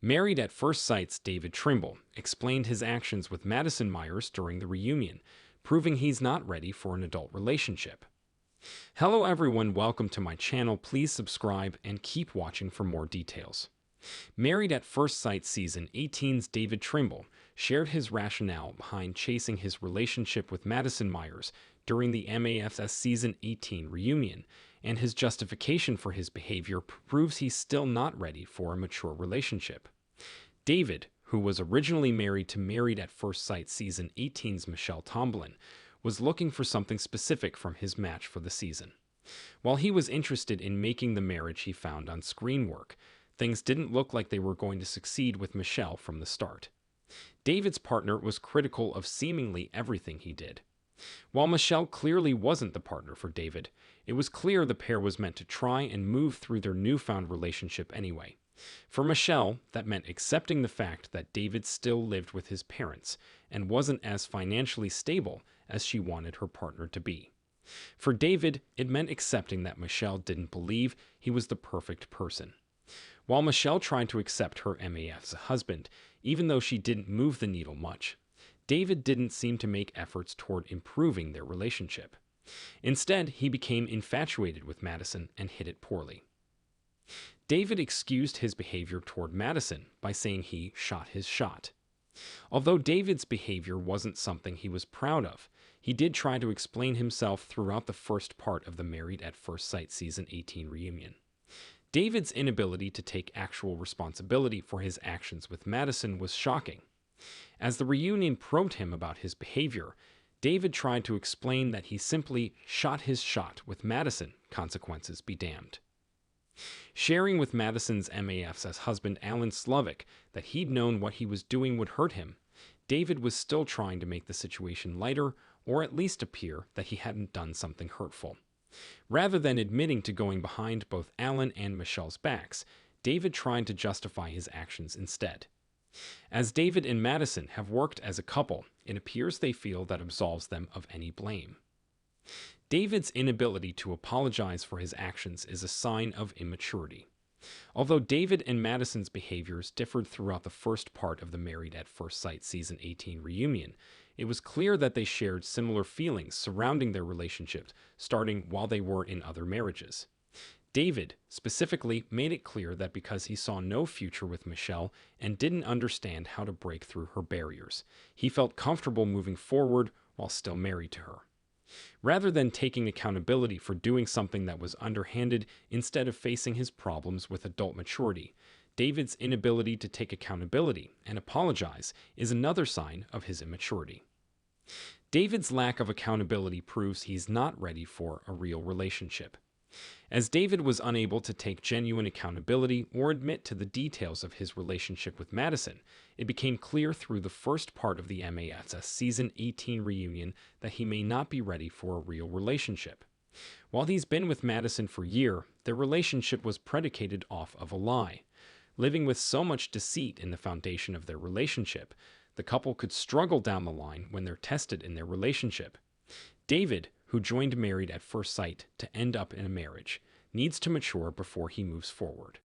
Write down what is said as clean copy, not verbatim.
Married at First Sight's David Trimble explained his actions with Madison Myers during the reunion, proving he's not ready for an adult relationship. Hello everyone, welcome to my channel. Please subscribe and keep watching for more details. Married at First Sight Season 18's David Trimble shared his rationale behind chasing his relationship with Madison Myers during the MAFS Season 18 reunion, and his justification for his behavior proves he's still not ready for a mature relationship. David, who was originally married to Married at First Sight Season 18's Michelle Tomlin, was looking for something specific from his match for the season. While he was interested in making the marriage he found on screen work, things didn't look like they were going to succeed with Michelle from the start. David's partner was critical of seemingly everything he did. While Michelle clearly wasn't the partner for David, it was clear the pair was meant to try and move through their newfound relationship anyway. For Michelle, that meant accepting the fact that David still lived with his parents and wasn't as financially stable as she wanted her partner to be. For David, it meant accepting that Michelle didn't believe he was the perfect person. While Michelle tried to accept her MAF's husband, even though she didn't move the needle much, David didn't seem to make efforts toward improving their relationship. Instead, he became infatuated with Madison and hid it poorly. David excused his behavior toward Madison by saying he shot his shot. Although David's behavior wasn't something he was proud of, he did try to explain himself throughout the first part of the Married at First Sight Season 18 reunion. David's inability to take actual responsibility for his actions with Madison was shocking. As the reunion probed him about his behavior, David tried to explain that he simply shot his shot with Madison, consequences be damned. Sharing with Madison's MAF's husband Alan Slovic that he'd known what he was doing would hurt him, David was still trying to make the situation lighter, or at least appear that he hadn't done something hurtful. Rather than admitting to going behind both Alan and Michelle's backs, David tried to justify his actions instead. As David and Madison have worked as a couple, it appears they feel that absolves them of any blame. David's inability to apologize for his actions is a sign of immaturity. Although David and Madison's behaviors differed throughout the first part of the Married at First Sight Season 18 reunion, it was clear that they shared similar feelings surrounding their relationships, starting while they were in other marriages. David, specifically, made it clear that because he saw no future with Michelle and didn't understand how to break through her barriers, he felt comfortable moving forward while still married to her. Rather than taking accountability for doing something that was underhanded instead of facing his problems with adult maturity, David's inability to take accountability and apologize is another sign of his immaturity. David's lack of accountability proves he's not ready for a real relationship. As David was unable to take genuine accountability or admit to the details of his relationship with Madison, it became clear through the first part of the MAF's Season 18 reunion that he may not be ready for a real relationship. While he's been with Madison for a year, their relationship was predicated off of a lie. Living with so much deceit in the foundation of their relationship, the couple could struggle down the line when they're tested in their relationship. David, who joined Married at First Sight to end up in a marriage, needs to mature before he moves forward.